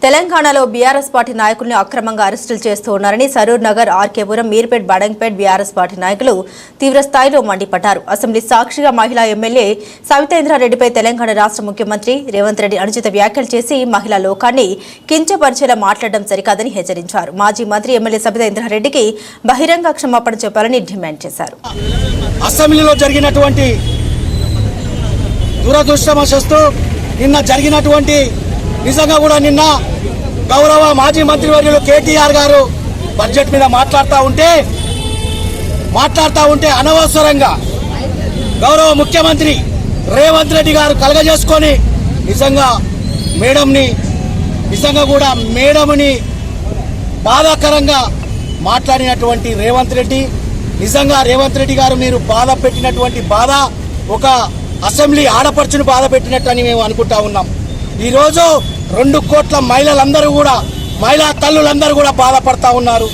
తెలంగాణలో BRS party నాయకులను అక్రమంగా అరెస్టులు చేస్తూ ఉన్నారని సరూర్ నగర్, ఆర్కేపురం, మీర్పేట్, బడంగ్పేట్ బీఆర్ఎస్ పార్టీ నాయకులు తీవ్ర స్థాయిలో మండిపడ్డారు. అసెంబ్లీ సాక్షిగా మహిళా ఎమ్మెల్యే సవితేంద్రారెడ్డిపై తెలంగాణ రాష్ట్ర ముఖ్యమంత్రి రేవంత్ రెడ్డి అనుచిత వ్యాఖ్యలు చేసి మహిళా లోకాన్ని కించపరిచేలా మాట్లాడడం సరికాదని హెచ్చరించారు. మాజీ మంత్రి ఎమ్మెల్యే సవితేంద్రారెడ్డికి బహిరంగ క్షమాపణ చెప్పాలని డిమాండ్ చేశారు. అసెంబ్లీలో జరిగినటువంటి దురదృష్టవశాత్తు నిన్న జరిగినటువంటి నిజంగా కూడా నిన్న గౌరవ మాజీ మంత్రివర్యులు కేటీఆర్ గారు బడ్జెట్ మీద మాట్లాడుతూ ఉంటే అనవసరంగా గౌరవ ముఖ్యమంత్రి రేవంత్ రెడ్డి గారు కలగజేసుకొని మేడంని బాధాకరంగా మాట్లాడినటువంటి రేవంత్ రెడ్డి గారు మీరు బాధ పెట్టినటువంటి బాధ ఒక అసెంబ్లీ ఆడపడుచును బాధ పెట్టినట్టని మేము అనుకుంటా ఉన్నాం. ఈరోజు 2 కోట్ల మహిళా తల్లులందరూ కూడా బాధపడతా ఉన్నారు.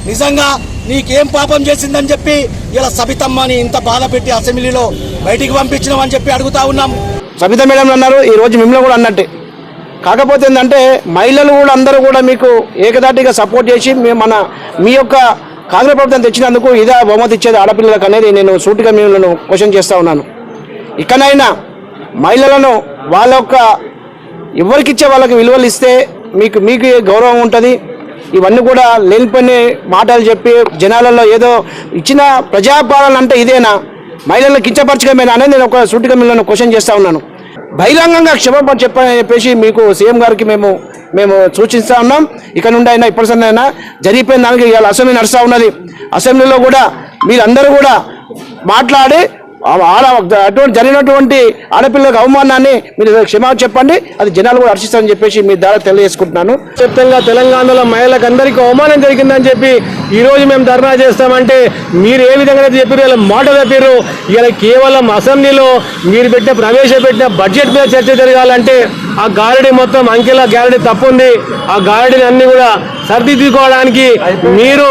నిజంగా నీకేం పాపం చేసిందని చెప్పి ఇలా సబితమ్మని ఇంత బాధ పెట్టి అసెంబ్లీలో బయటికి పంపించినామని చెప్పి అడుగుతా ఉన్నాం. సబిత మేడం అన్నారు, ఈ రోజు మిమ్మల్ని కూడా అన్నట్టే. కాకపోతే ఏంటంటే మహిళలు కూడా అందరూ కూడా మీకు ఏకదాటిగా సపోర్ట్ చేసి మీ యొక్క కాంగ్రెస్ ప్రభుత్వం తెచ్చినందుకు ఇదే బహుమతి ఇచ్చేది ఆడపిల్లలకు అనేది నేను సూటిగా మిమ్మల్ని క్వశ్చన్ చేస్తూ ఉన్నాను. ఇకనైనా మహిళలను వాళ్ళ యొక్క ఎవరికిచ్చే వాళ్ళకి విలువలు ఇస్తే మీకు గౌరవం ఉంటుంది. ఇవన్నీ కూడా లేనిపోయిన మాటలు చెప్పి జనాలలో ఏదో ఇచ్చిన ప్రజాపాలన అంటే ఇదేనా, మహిళలను కించపరచడమేనా అనేది నేను ఒక సూటిగా మిమ్మల్ని క్వశ్చన్ చేస్తూ ఉన్నాను. బహిరంగంగా క్షమాపణ చెప్పని చెప్పేసి మీకు సీఎం గారికి మేము సూచిస్తూ ఉన్నాం. ఇక నుండి అయినా ఇప్పటిసైనా జరిగిపోయిన దానికి ఇవాళ అసెంబ్లీ నడుస్తూ ఉన్నది. అసెంబ్లీలో కూడా మీరందరూ కూడా మాట్లాడి అటువంటి జరిగినటువంటి ఆడపిల్లలకు అవమానాన్ని మీరు క్షమాపణ చెప్పండి, అది జనాలు కూడా హర్షిస్తారని చెప్పేసి మీ ద్వారా తెలియజేసుకుంటున్నాను. చెప్తంగా తెలంగాణలో మహిళలకు అందరికీ అవమానం జరిగిందని చెప్పి ఈరోజు మేము ధర్నా చేస్తామంటే మీరు ఏ విధంగా అయితే చెప్పారు, ఇలా మాట తప్పారు. ఇలా కేవలం అసెంబ్లీలో మీరు ప్రవేశపెట్టిన బడ్జెట్ మీద చర్చ జరగాలంటే ఆ గారడి మొత్తం అంకెల గారడి తప్పుంది. ఆ గారడిని అన్ని కూడా సరిదిద్దుకోవడానికి మీరు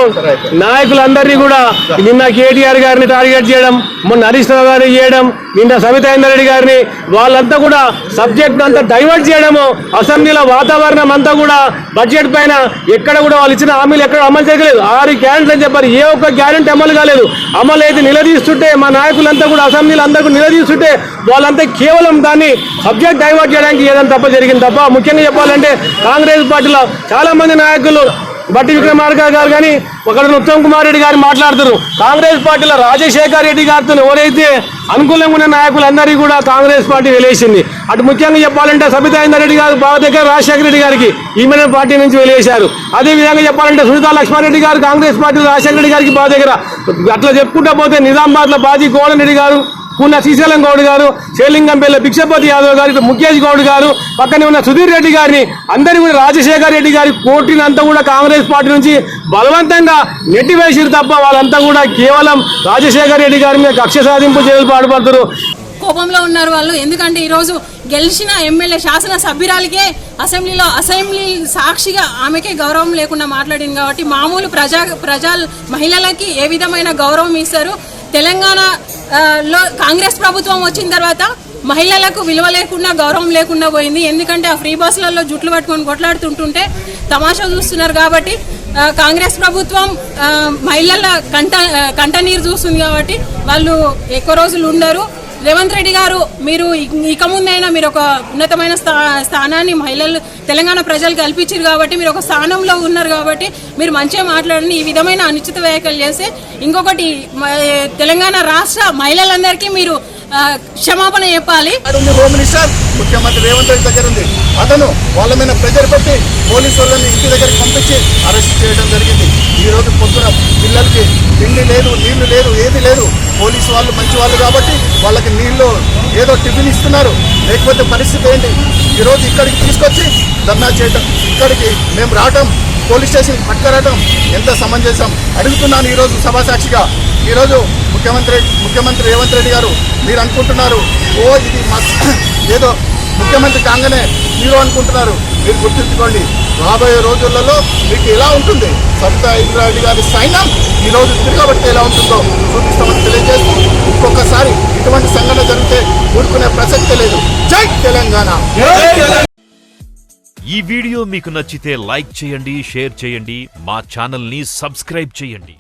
నాయకులందరినీ కూడా నిన్న కేటీఆర్ గారిని టార్గెట్ చేయడం, మొన్న హరీష్ రావు గారిని చేయడం, నిన్న సవితేంద్రారెడ్డి గారిని వాళ్ళంతా కూడా సబ్జెక్ట్ అంతా డైవర్ట్ చేయడము, అసెంబ్లీలో వాతావరణం అంతా కూడా బడ్జెట్ పైన ఎక్కడ కూడా వాళ్ళు ఇచ్చిన హామీలు ఎక్కడ అమలు చేయలేదు. 6 గ్యారెంటీలు అని చెప్పారు, ఏ ఒక్క గ్యారెంటీ అమలు కాలేదు. అమలు అయితే నిలదీస్తుంటే మా నాయకులంతా కూడా అసెంబ్లీలో అందరూ నిలదీస్తుంటే వాళ్ళంతా కేవలం దాన్ని సబ్జెక్ట్ డైవర్ట్ చేయడానికి ఏదైనా తప్ప జరిగింది తప్ప. ముఖ్యంగా చెప్పాలంటే కాంగ్రెస్ పార్టీలో చాలా మంది నాయకులు బట్టి విక్రమార్క గారు కానీ ఒక ఉత్తమ్ కుమార్ రెడ్డి గారు మాట్లాడుతున్నారు. కాంగ్రెస్ పార్టీలో రాజశేఖర్ రెడ్డి గారితో ఎవరైతే అనుకూలంగా ఉన్న నాయకులందరికీ కూడా కాంగ్రెస్ పార్టీ వెలేసింది. అటు ముఖ్యంగా చెప్పాలంటే సబితారెడ్డి గారు బావ దగ్గర రాజశేఖర రెడ్డి గారికి ఈమె పార్టీ నుంచి వెలేశారు. అదేవిధంగా చెప్పాలంటే సునీతా లక్ష్మారెడ్డి గారు కాంగ్రెస్ పార్టీ రాజశేఖర రెడ్డి గారికి బావ దగ్గర. అట్లా చెప్పుకుంటా పోతే నిజామాబాద్లో బాజీ కోమల్ రెడ్డి గారు, కూన శ్రీశైలం గౌడ్ గారు, శేలింగంపల్లి భిక్షపతి యాదవ్ గారు, ముఖేష్ గౌడ్ గారు, పక్కనే ఉన్న సుధీర్ రెడ్డి గారిని అందరినీ కూడా రాజశేఖర రెడ్డి గారి కోర్టుని అంతా కూడా కాంగ్రెస్ పార్టీ నుంచి బలవంతంగా నెట్టివేసిరు తప్ప వాళ్ళంతా కూడా కేవలం రాజశేఖర రెడ్డి గారి మీద కక్ష సాధింపు చర్యలు పాటుపడుతున్నారు. కోపంలో ఉన్నారు వాళ్ళు. ఎందుకంటే ఈరోజు గెలిచిన ఎమ్మెల్యే శాసన సభ్యురాలికే అసెంబ్లీ సాక్షిగా ఆమెకే గౌరవం లేకుండా మాట్లాడింది. కాబట్టి మామూలు మహిళలకి ఏ విధమైన గౌరవం ఇస్తారు? తెలంగాణలో కాంగ్రెస్ ప్రభుత్వం వచ్చిన తర్వాత మహిళలకు విలువ లేకుండా గౌరవం లేకుండా పోయింది. ఎందుకంటే ఆ ఫ్రీ బస్సులలో జుట్లు పట్టుకొని కొట్లాడుతుంటుంటే తమాషా చూస్తున్నారు. కాబట్టి కాంగ్రెస్ ప్రభుత్వం మహిళల కంట నీరు చూస్తుంది. కాబట్టి వాళ్ళు ఎక్కువ రోజులు ఉండరు. రేవంత్ రెడ్డి గారు, మీరు ఇక ముందైనా మీరు ఒక ఉన్నతమైన స్థానాన్ని మహిళలు తెలంగాణ ప్రజలు కల్పించారు కాబట్టి మీరు ఒక స్థానంలో ఉన్నారు కాబట్టి మీరు మంచిగా మాట్లాడండి. ఈ విధమైన అనుచిత వ్యాఖ్యలు చేస్తే ఇంకొకటి తెలంగాణ రాష్ట్ర మహిళలందరికీ మీరు క్షమాపణ చెప్పాలి. హోమ్ మినిస్టర్ ముఖ్యమంత్రి రేవంత్ రెడ్డి దగ్గర ఉంది. అతను వాళ్ళ మీద ప్రెజర్ పెట్టి పోలీసు వాళ్ళని ఇంటి దగ్గరికి పంపించి అరెస్ట్ చేయడం జరిగింది. ఈ రోజు పొద్దున పిల్లలకి తిండి లేదు, నీళ్లు లేదు, ఏది లేదు. పోలీసు వాళ్ళు మంచి వాళ్ళు కాబట్టి వాళ్ళకి నీళ్లు ఏదో టిఫిన్ ఇస్తున్నారు. లేకపోతే పరిస్థితి ఏంటి? ఈరోజు ఇక్కడికి తీసుకొచ్చి ధర్నా చేయటం, ఇక్కడికి మేము రావటం, పోలీస్ స్టేషన్ పట్టుకురావటం ఎంత సమంజసం అడుగుతున్నాను. ఈరోజు సభాసాక్షిగా ఈరోజు ముఖ్యమంత్రి రేవంత్ రెడ్డి గారు మీరు అనుకుంటున్నారు ఇది ఏదో ముఖ్యమంత్రి కాగానే హీరో అనుకుంటున్నారు. మీరు గుర్తుంచుకోండి, రాబోయే రోజులలో మీకు ఎలా ఉంటుంది సబితారెడ్డి గారి సైన్యం ఈరోజు తిరగబడితే ఎలా ఉంటుందో చూపిస్తామని తెలియజేస్తూ ఇంకొకసారి ఇటువంటి సంఘటన జరిగితే ఊరుకునే ప్రసక్తే లేదు. జై తెలంగాణ. ఈ వీడియో మీకు నచ్చితే లైక్ చేయండి, షేర్ చేయండి, మా ఛానల్ని సబ్స్క్రైబ్ చేయండి.